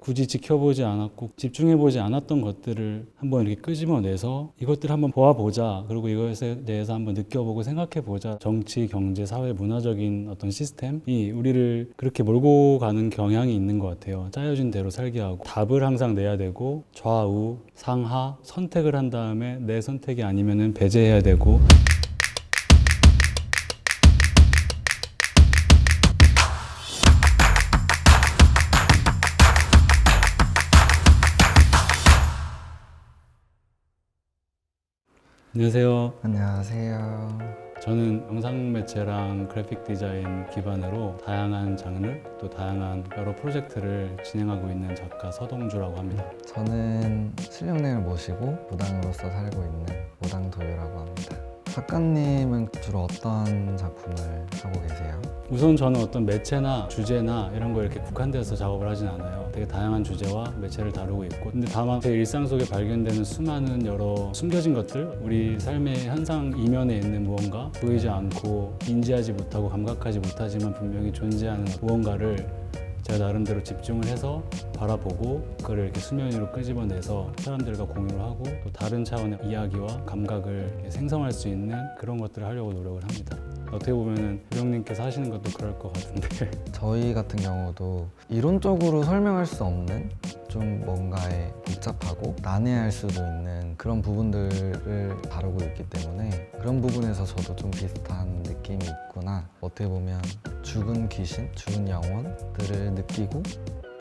굳이 지켜보지 않았고 집중해보지 않았던 것들을 한번 이렇게 끄집어내서 이것들을 한번 보아보자. 그리고 이것에 대해서 한번 느껴보고 생각해보자. 정치, 경제, 사회, 문화적인 어떤 시스템이 우리를 그렇게 몰고 가는 경향이 있는 것 같아요. 짜여진 대로 살게 하고 답을 항상 내야 되고 좌우, 상하 선택을 한 다음에 내 선택이 아니면은 배제해야 되고. 안녕하세요. 안녕하세요. 저는 영상 매체랑 그래픽 디자인 기반으로 다양한 장르 또 다양한 여러 프로젝트를 진행하고 있는 작가 서동주라고 합니다. 저는 실력님을 모시고 무당으로서 살고 있는 무당도유라고 합니다. 작가님은 주로 어떤 작품을 하고 계세요? 우선 저는 어떤 매체나 주제나 이런 거 이렇게 국한돼서 작업을 하진 않아요. 되게 다양한 주제와 매체를 다루고 있고, 근데 다만 제 일상 속에 발견되는 수많은 여러 숨겨진 것들, 우리 삶의 현상 이면에 있는 무언가, 보이지 않고 인지하지 못하고 감각하지 못하지만 분명히 존재하는 무언가를 제가 나름대로 집중을 해서 바라보고 그걸 이렇게 수면 위로 끄집어내서 사람들과 공유를 하고 또 다른 차원의 이야기와 감각을 이렇게 생성할 수 있는 그런 것들을 하려고 노력을 합니다. 어떻게 보면은 부령님께서 하시는 것도 그럴 것 같은데 저희 같은 경우도 이론적으로 설명할 수 없는 좀 뭔가에 복잡하고 난해할 수도 있는 그런 부분들을 다루고 있기 때문에 그런 부분에서 저도 좀 비슷한 느낌이 있구나. 어떻게 보면 죽은 귀신, 죽은 영혼들을 느끼고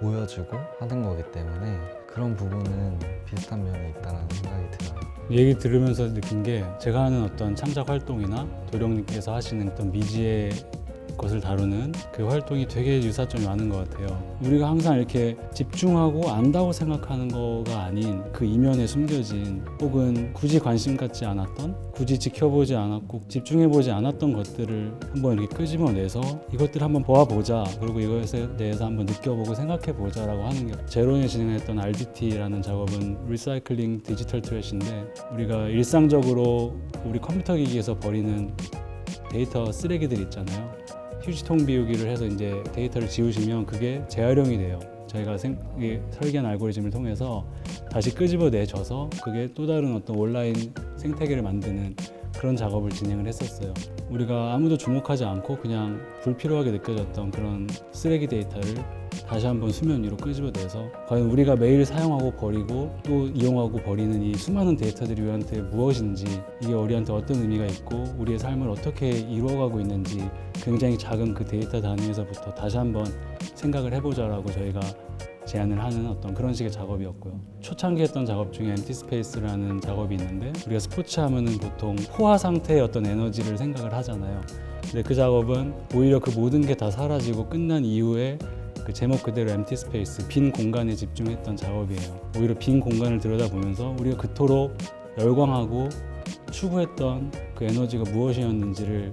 보여주고 하는 거기 때문에 그런 부분은 비슷한 면이 있다는 생각이 들어요. 얘기 들으면서 느낀 게 제가 하는 어떤 창작 활동이나 도령님께서 하시는 어떤 미지의 것을 다루는 그 활동이 되게 유사점이 많은 것 같아요. 우리가 항상 이렇게 집중하고 안다고 생각하는 거가 아닌 그 이면에 숨겨진 혹은 굳이 관심 갖지 않았던 굳이 지켜보지 않았고 집중해보지 않았던 것들을 한번 이렇게 끄집어내서 이것들을 한번 보아보자. 그리고 이것에 대해서 한번 느껴보고 생각해보자 라고 하는 게 제로에 진행했던 RDT라는 작업은 리사이클링 디지털 트래시인데 우리가 일상적으로 우리 컴퓨터 기기에서 버리는 데이터 쓰레기들 있잖아요. 휴지통 비우기를 해서 이제 데이터를 지우시면 그게 재활용이 돼요. 저희가 설계한 알고리즘을 통해서 다시 끄집어내줘서 그게 또 다른 어떤 온라인 생태계를 만드는 그런 작업을 진행을 했었어요. 우리가 아무도 주목하지 않고 그냥 불필요하게 느껴졌던 그런 쓰레기 데이터를 다시 한번 수면 위로 끄집어내서 과연 우리가 매일 사용하고 버리고 또 이용하고 버리는 이 수많은 데이터들이 우리한테 무엇인지, 이게 우리한테 어떤 의미가 있고 우리의 삶을 어떻게 이루어가고 있는지 굉장히 작은 그 데이터 단위에서부터 다시 한번 생각을 해보자라고 저희가 제안을 하는 어떤 그런 식의 작업이었고요. 초창기 했던 작업 중에 엠티 스페이스라는 작업이 있는데 우리가 스포츠 하면은 보통 포화 상태의 어떤 에너지를 생각을 하잖아요. 근데 그 작업은 오히려 그 모든 게 다 사라지고 끝난 이후에 그 제목 그대로 엠티 스페이스, 빈 공간에 집중했던 작업이에요. 오히려 빈 공간을 들여다보면서 우리가 그토록 열광하고 추구했던 그 에너지가 무엇이었는지를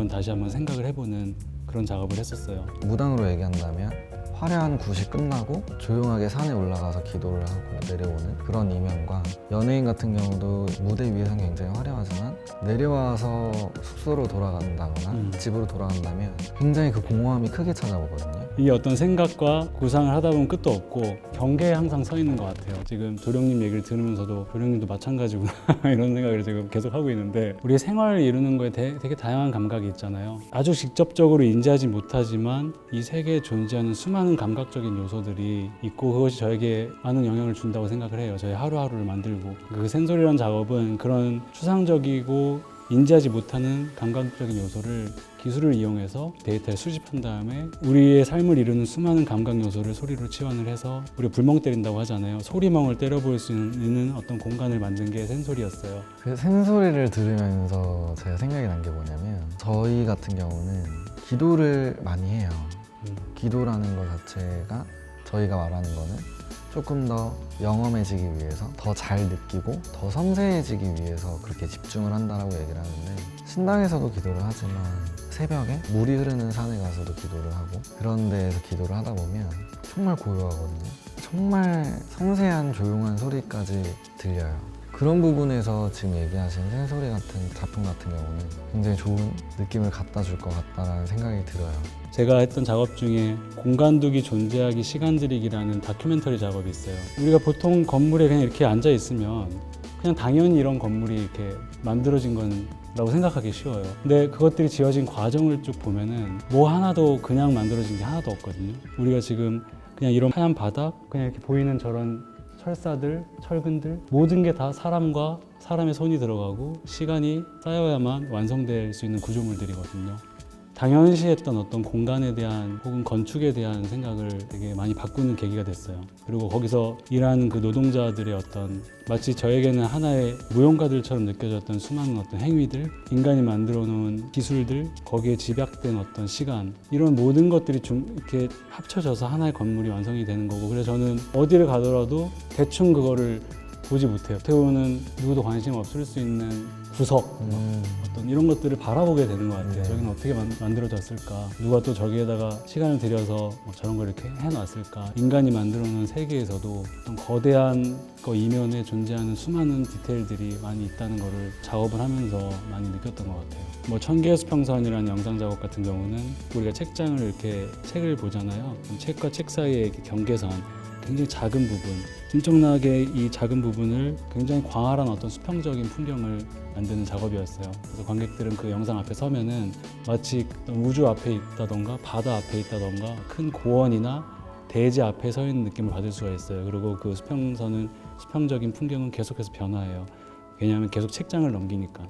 다시 한번 생각을 해보는 그런 작업을 했었어요. 무당으로 얘기한다면 화려한 굿이 끝나고 조용하게 산에 올라가서 기도를 하고 내려오는 그런 이면과 연예인 같은 경우도 무대 위에서는 굉장히 화려하지만 내려와서 숙소로 돌아간다거나 집으로 돌아간다면 굉장히 그 공허함이 크게 찾아오거든요. 이 어떤 생각과 구상을 하다 보면 끝도 없고 경계에 항상 서 있는 것 같아요. 지금 도령님 얘기를 들으면서도 도령님도 마찬가지구나 이런 생각을 지금 계속 하고 있는데 우리의 생활을 이루는 거에 되게 다양한 감각이 있잖아요. 아주 직접적으로 인지하지 못하지만 이 세계에 존재하는 수많은 감각적인 요소들이 있고 그것이 저에게 많은 영향을 준다고 생각을 해요. 저의 하루하루를 만들고 그 센소리라는 작업은 그런 추상적이고 인지하지 못하는 감각적인 요소를 기술을 이용해서 데이터를 수집한 다음에 우리의 삶을 이루는 수많은 감각 요소를 소리로 치환을 해서 우리가 불멍 때린다고 하잖아요. 소리멍을 때려볼 수 있는 어떤 공간을 만든 게 센소리였어요. 그 생소리를 들으면서 제가 생각이 난 게 뭐냐면 저희 같은 경우는 기도를 많이 해요. 기도라는 것 자체가 저희가 말하는 거는 조금 더 영험해지기 위해서 더 잘 느끼고 더 섬세해지기 위해서 그렇게 집중을 한다라고 얘기를 하는데 신당에서도 기도를 하지만 새벽에 물이 흐르는 산에 가서도 기도를 하고 그런 데에서 기도를 하다 보면 정말 고요하거든요. 정말 섬세한 조용한 소리까지 들려요. 그 그런 부분에서 지금 얘기하신 생소리 같은 작품 같은 경우는 굉장히 좋은 느낌을 갖다 줄 것 같다라는 생각이 들어요. 제가 했던 작업 중에 공간두기 존재하기 시간 들이기라는 다큐멘터리 작업이 있어요. 우리가 보통 건물에 그냥 이렇게 앉아 있으면 그냥 당연히 이런 건물이 이렇게 만들어진 건라고 생각하기 쉬워요. 근데 그것들이 지어진 과정을 쭉 보면은 뭐 하나도 그냥 만들어진 게 하나도 없거든요. 우리가 지금 그냥 이런 하얀 바닥, 그냥 이렇게 보이는 저런 철사들, 철근들 모든 게 다 사람과 사람의 손이 들어가고 시간이 쌓여야만 완성될 수 있는 구조물들이거든요. 당연시했던 어떤 공간에 대한 혹은 건축에 대한 생각을 되게 많이 바꾸는 계기가 됐어요. 그리고 거기서 일하는 그 노동자들의 어떤 마치 저에게는 하나의 무용가들처럼 느껴졌던 수많은 어떤 행위들, 인간이 만들어 놓은 기술들, 거기에 집약된 어떤 시간, 이런 모든 것들이 좀 이렇게 합쳐져서 하나의 건물이 완성이 되는 거고, 그래서 저는 어디를 가더라도 대충 그거를 보지 못해요. 어떻게 보면 누구도 관심 없을 수 있는 구석, 어떤 이런 것들을 바라보게 되는 것 같아요. 네. 저기는 어떻게 만들어졌을까? 누가 또 저기에다가 시간을 들여서 뭐 저런 걸 이렇게 해놨을까? 인간이 만들어놓은 세계에서도 어떤 거대한 거 이면에 존재하는 수많은 디테일들이 많이 있다는 거를 작업을 하면서 많이 느꼈던 것 같아요. 뭐 천개의 수평선이라는 영상 작업 같은 경우는 우리가 책장을 이렇게 책을 보잖아요. 그럼 책과 책 사이의 이렇게 경계선, 굉장히 작은 부분, 엄청나게 이 작은 부분을 굉장히 광활한 어떤 수평적인 풍경을 만드는 작업이었어요. 그래서 관객들은 그 영상 앞에 서면은 마치 우주 앞에 있다던가 바다 앞에 있다던가 큰 고원이나 대지 앞에 서 있는 느낌을 받을 수가 있어요. 그리고 그 수평선은 수평적인 풍경은 계속해서 변화해요. 왜냐하면 계속 책장을 넘기니까.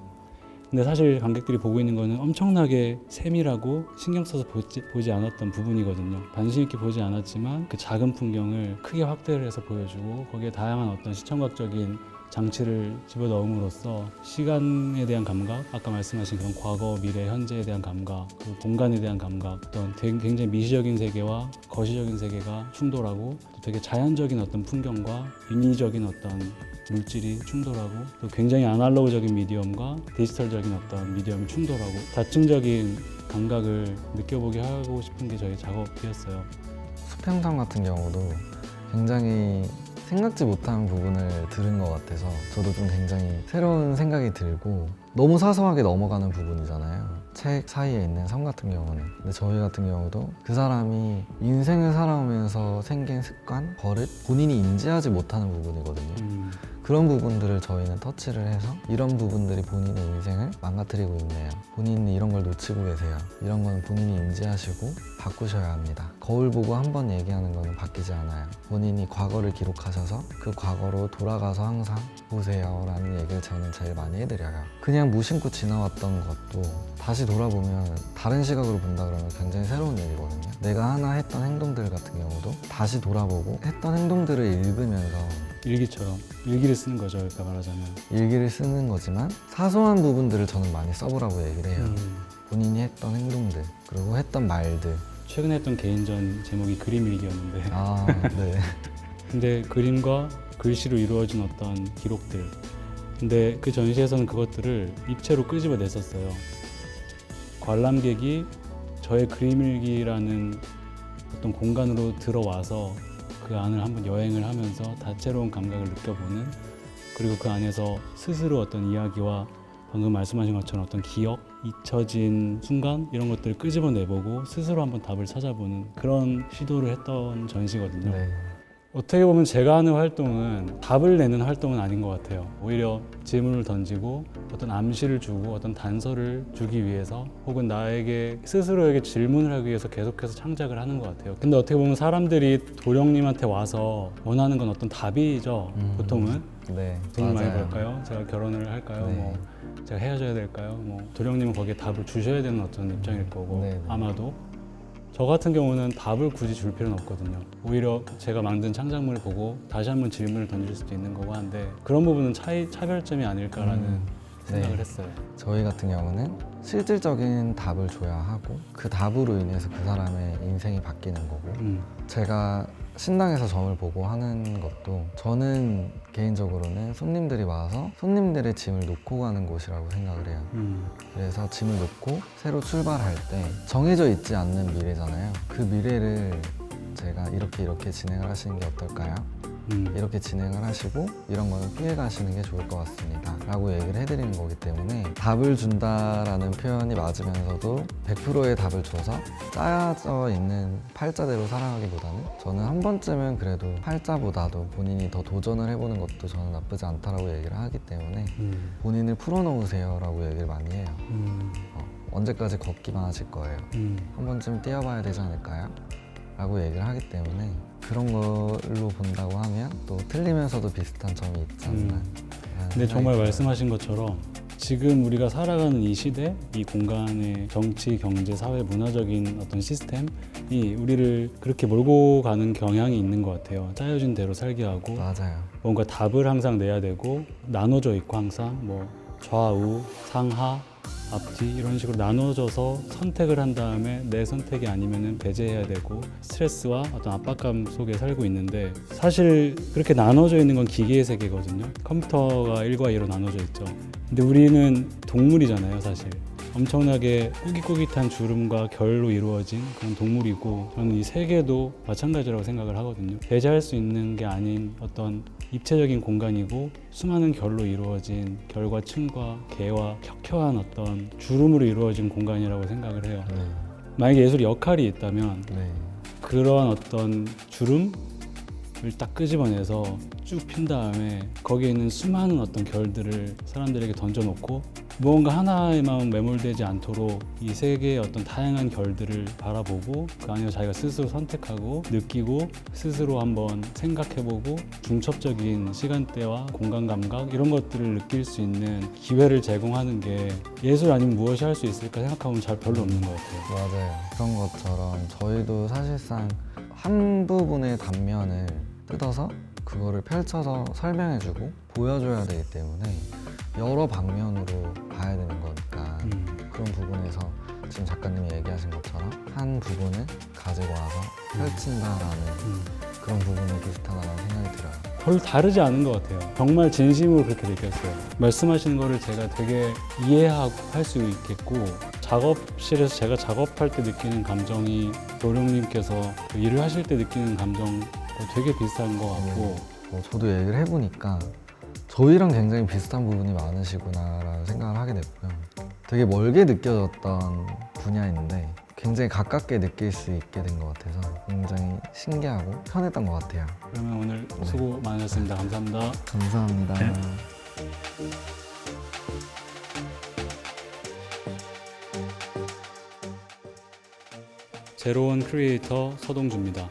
근데 사실 관객들이 보고 있는 거는 엄청나게 세밀하고 신경 써서 보지 않았던 부분이거든요. 관심 있게 보지 않았지만 그 작은 풍경을 크게 확대를 해서 보여주고 거기에 다양한 어떤 시청각적인 장치를 집어넣음으로써 시간에 대한 감각, 아까 말씀하신 그런 과거, 미래, 현재에 대한 감각, 그 공간에 대한 감각, 어떤 굉장히 미시적인 세계와 거시적인 세계가 충돌하고 또 되게 자연적인 어떤 풍경과 인위적인 어떤 물질이 충돌하고 또 굉장히 아날로그적인 미디엄과 디지털적인 어떤 미디엄이 충돌하고 다층적인 감각을 느껴보게 하고 싶은 게 저희 작업이었어요. 수평선 같은 경우도 굉장히 생각지 못한 부분을 들은 것 같아서 저도 좀 굉장히 새로운 생각이 들고 너무 사소하게 넘어가는 부분이잖아요. 책 사이에 있는 섬 같은 경우는. 근데 저희 같은 경우도 그 사람이 인생을 살아오면서 생긴 습관, 버릇, 본인이 인지하지 못하는 부분이거든요. 그런 부분들을 저희는 터치를 해서 이런 부분들이 본인의 인생을 망가뜨리고 있네요. 본인이 이런 걸 놓치고 계세요. 이런 건 본인이 인지하시고 바꾸셔야 합니다. 거울 보고 한 번 얘기하는 거는 바뀌지 않아요. 본인이 과거를 기록하셔서 그 과거로 돌아가서 항상 보세요 라는 얘기를 저는 제일 많이 해드려요. 그냥 무심코 지나왔던 것도 다시 돌아보면 다른 시각으로 본다 그러면 굉장히 새로운 일이거든요. 내가 하나 했던 행동들 같은 경우도 다시 돌아보고 했던 행동들을 읽으면서 일기처럼 일기를 쓰는 거죠. 그러니까 말하자면 일기를 쓰는 거지만 사소한 부분들을 저는 많이 써보라고 얘기를 해요. 본인이 했던 행동들 그리고 했던 말들. 최근에 했던 개인전 제목이 그림 일기였는데 아, 네. 근데 그림과 글씨로 이루어진 어떤 기록들, 근데 그 전시에서는 그것들을 입체로 끄집어냈었어요. 관람객이 저의 그림일기라는 어떤 공간으로 들어와서 그 안을 한번 여행을 하면서 다채로운 감각을 느껴보는, 그리고 그 안에서 스스로 어떤 이야기와 방금 말씀하신 것처럼 어떤 기억, 잊혀진 순간 이런 것들을 끄집어내보고 스스로 한번 답을 찾아보는 그런 시도를 했던 전시거든요. 네. 어떻게 보면 제가 하는 활동은 답을 내는 활동은 아닌 것 같아요. 오히려 질문을 던지고 어떤 암시를 주고 어떤 단서를 주기 위해서 혹은 나에게 스스로에게 질문을 하기 위해서 계속해서 창작을 하는 것 같아요. 근데 어떻게 보면 사람들이 도령님한테 와서 원하는 건 어떤 답이죠. 보통은 네. 돈을 많이 맞아요. 벌까요? 제가 결혼을 할까요? 네. 뭐 제가 헤어져야 될까요? 뭐 도령님은 거기에 답을 주셔야 되는 어떤 입장일 거고 네, 네. 아마도 저 같은 경우는 답을 굳이 줄 필요는 없거든요. 오히려 제가 만든 창작물을 보고 다시 한번 질문을 던질 수도 있는 거고 한데 그런 부분은 차별점이 아닐까라는 생각을 네. 했어요. 저희 같은 경우는 실질적인 답을 줘야 하고 그 답으로 인해서 그 사람의 인생이 바뀌는 거고 제가 신당에서 점을 보고 하는 것도 저는 개인적으로는 손님들이 와서 손님들의 짐을 놓고 가는 곳이라고 생각을 해요. 그래서 짐을 놓고 새로 출발할 때 정해져 있지 않는 미래잖아요. 그 미래를 제가 이렇게 진행을 하시는 게 어떨까요? 이렇게 진행을 하시고 이런 거는 피해 가시는 게 좋을 것 같습니다 라고 얘기를 해드리는 거기 때문에 답을 준다라는 표현이 맞으면서도 100%의 답을 줘서 짜여져 있는 팔자대로 살아가기보다는 저는 한 번쯤은 그래도 팔자보다도 본인이 더 도전을 해보는 것도 저는 나쁘지 않다라고 얘기를 하기 때문에 본인을 풀어놓으세요 라고 얘기를 많이 해요. 언제까지 걷기만 하실 거예요. 한 번쯤 뛰어봐야 되지 않을까요? 라고 얘기를 하기 때문에 그런 걸로 본다고 하면 또 틀리면서도 비슷한 점이 있지 않나. 근데 정말 말씀하신 것처럼 지금 우리가 살아가는 이 시대, 이 공간의 정치, 경제, 사회, 문화적인 어떤 시스템이 우리를 그렇게 몰고 가는 경향이 있는 것 같아요. 짜여진 대로 살게 하고 맞아요. 뭔가 답을 항상 내야 되고 나눠져 있고 항상 뭐 좌우, 상하, 앞뒤 이런 식으로 나눠져서 선택을 한 다음에 내 선택이 아니면은 배제해야 되고 스트레스와 어떤 압박감 속에 살고 있는데 사실 그렇게 나눠져 있는 건 기계의 세계거든요. 컴퓨터가 1과 2로 나눠져 있죠. 근데 우리는 동물이잖아요, 사실. 엄청나게 꾸깃꾸깃한 주름과 결로 이루어진 그런 동물이고 저는 이 세계도 마찬가지라고 생각을 하거든요. 배제할 수 있는 게 아닌 어떤 입체적인 공간이고 수많은 결로 이루어진 결과 층과 개와 켜켜한 어떤 주름으로 이루어진 공간이라고 생각을 해요. 네. 만약에 예술이 역할이 있다면 네. 그러한 어떤 주름을 딱 끄집어내서 쭉 핀 다음에 거기에 있는 수많은 어떤 결들을 사람들에게 던져놓고 무언가 하나에만 매몰되지 않도록 이 세계의 어떤 다양한 결들을 바라보고 그 안에서 자기가 스스로 선택하고 느끼고 스스로 한번 생각해보고 중첩적인 시간대와 공간 감각 이런 것들을 느낄 수 있는 기회를 제공하는 게 예술 아니면 무엇이 할 수 있을까 생각하면 잘 별로 없는 것 같아요. 맞아요. 그런 것처럼 저희도 사실상 한 부분의 단면을 뜯어서 그거를 펼쳐서 설명해주고 보여줘야 되기 때문에 여러 방면으로 봐야 되는 거니까 그런 부분에서 지금 작가님이 얘기하신 것처럼 한 부분을 가지고 와서 펼친다라는 그런 부분이 비슷하다는 생각이 들어요. 별로 다르지 않은 것 같아요. 정말 진심으로 그렇게 느꼈어요. 말씀하시는 거를 제가 되게 이해하고 할 수 있겠고 작업실에서 제가 작업할 때 느끼는 감정이 도령님께서 일을 하실 때 느끼는 감정과 되게 비슷한 것 같고 저도 얘기를 해보니까 저희랑 굉장히 비슷한 부분이 많으시구나라는 생각을 하게 됐고요. 되게 멀게 느껴졌던 분야인데 굉장히 가깝게 느낄 수 있게 된 것 같아서 굉장히 신기하고 편했던 것 같아요. 그러면 오늘 수고 많으셨습니다. 감사합니다. 감사합니다. 제로원 크리에이터 서동주입니다.